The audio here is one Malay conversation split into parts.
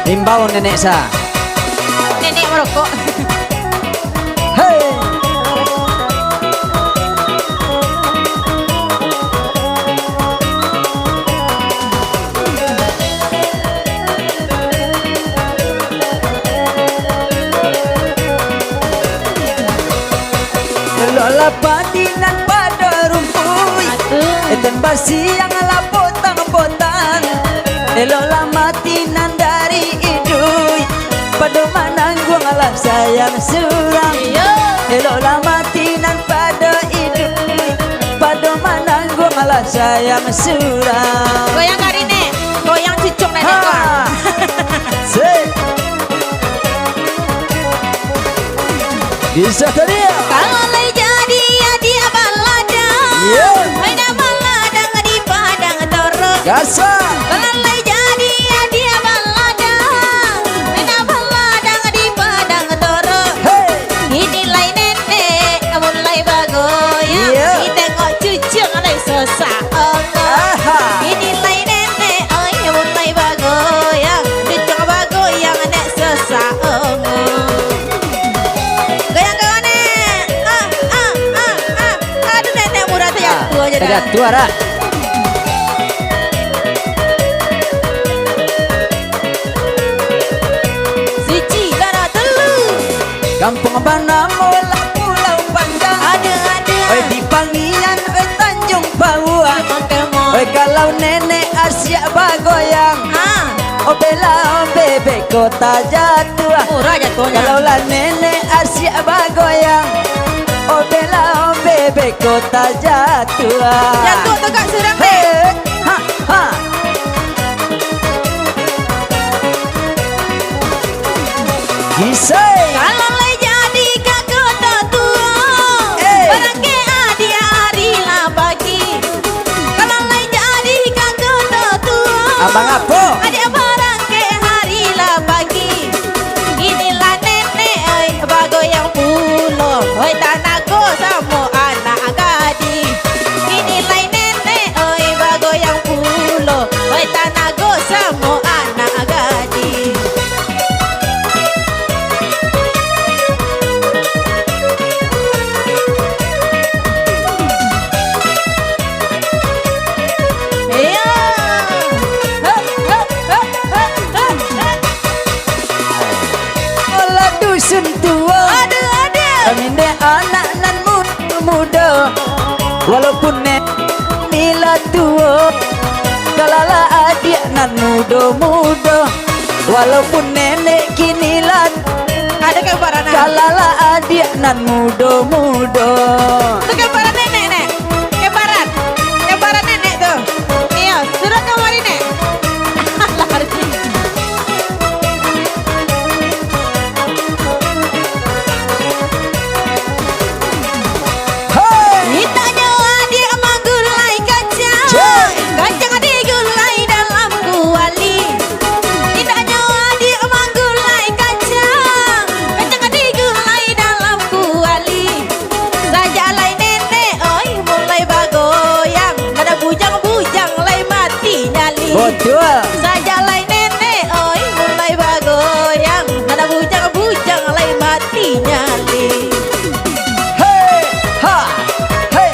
Himbau nenek sa. Nenek merokok. Hey. Lola patinan pada rumput eten basi yang lapotang-potang Lola matinan dari idui pada mananggung alah sayang surang Lola matinan pada idui pada mananggung alah sayang surang. Goyang hari nek, goyang cucuk nenek kau. Bisa tadi ya? Kalau lay jadi ya dia balada. Main balada di padang dorong. Gasa. Kalau lay jadi ya dia balada. Main balada di padang dorong. Ini lay nenek, mulai bagoyang. Ditengok cucu lay susah ongong. Ini lay nenek, mulai bagoyang. Cucu bagoyang nek susah ongong. Ada tuara. Siji dana telu. Kampung Bana Mola Pulau Panjang. Ada. Oi di Pangian, oi Tanjung Paua. Oi kalau nenek Asia bagoyang. Oh bela bebek kota jatuh. Murah jatuhnya. Kalau lah nenek Asia bagoyang. Oh bela bebek kota jatuh. Jatuh tu kak surang deh. Ha. Kisah. Kalau lay jadi kak kota tua. Barang ke adi hari lah pagi. Kalau lay jadi kak kota tua. Abang apa? Adik barang ke hari lah pagi. Inilah nenek bagoyang pulau. Oi tanahku sama anak gadi. Inilah nenek bagoyang pulau. Oi tanahku sama anak gadi. Dusun tua, kami dek anak nan muda, walaupun nek nila tua, kalala adik nan muda, walaupun nenek kini lan, Ada gambaran kalala adik nan muda. Itu gambaran nenek nek. Gambaran nenek tuh. Iya, sudah kemarin nek. Lari. Ditanya adik manggulai kacang. Kacang adik gulai dalam kuali. Ditanya adik manggulai kacang. Kacang adik gulai dalam kuali. Saja lay nenek, mulai bagoyang. Ada bujang-bujang lay mati nyali. Betul. Saja lay nenek, mulai bagoyang. Ada bujang-bujang lay mati nyali. Hey, ha, hey.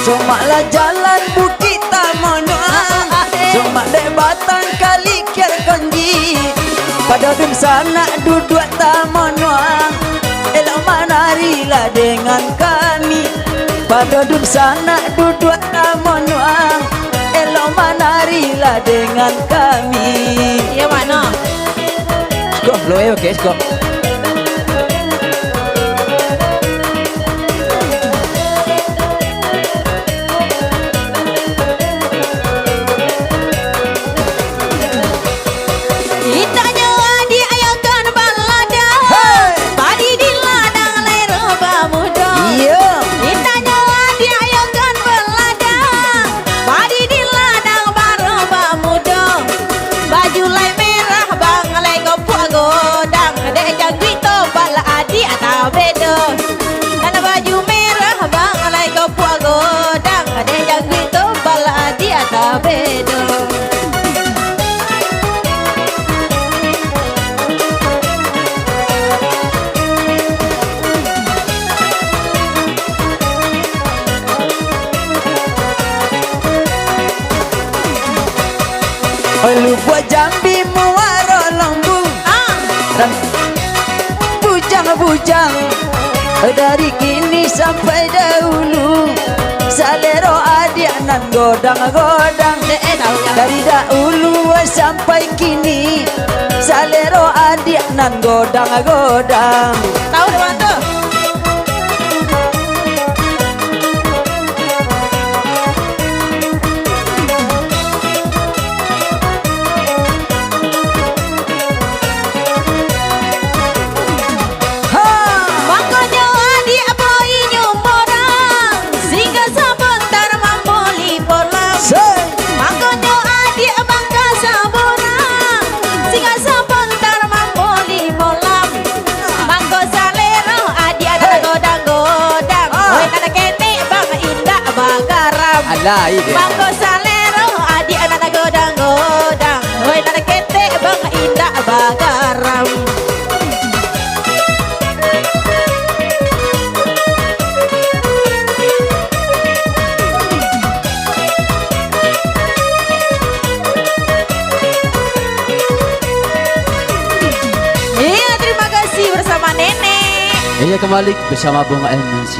Somaklah jalan Bukit Tamanua, somak dek batang kali kiar konji. Pada dun sana duduk Tamanua, elok menarilah dengan kami. Pada dun sana duduk Tamanua, elok menarilah dengan kami. Ya mana? Skop, lo oke skop. Ditanya adik ayahkan balada. Padi di ladang lay roba muda. Iya. Ditanya adik ayahkan balada. Padi di ladang baroba muda. Baju lay merah bang lay gopuk godang. Dek Lu buat Jambi muaro lembung dan bujang-bujang. Dari kini sampai dahulu salero adik nan godang-godang. Dari dahulu sampai kini salero adik nan godang-godang. Tahu teman tuh. Makanya adik boy nyumborang sehingga sebentar mamboli polam. Makanya adik bangga saborang sehingga sebentar mamboli polam. Mangko salero adik ada godang-godang. Woi nana kene bang indah bagaram. Alai dia. Mangko salero adik ada godang-godang. Woi nana kene bang indah bagaram. Iya, terima kasih bersama Nenek. Iya kembali bersama Bung MNC.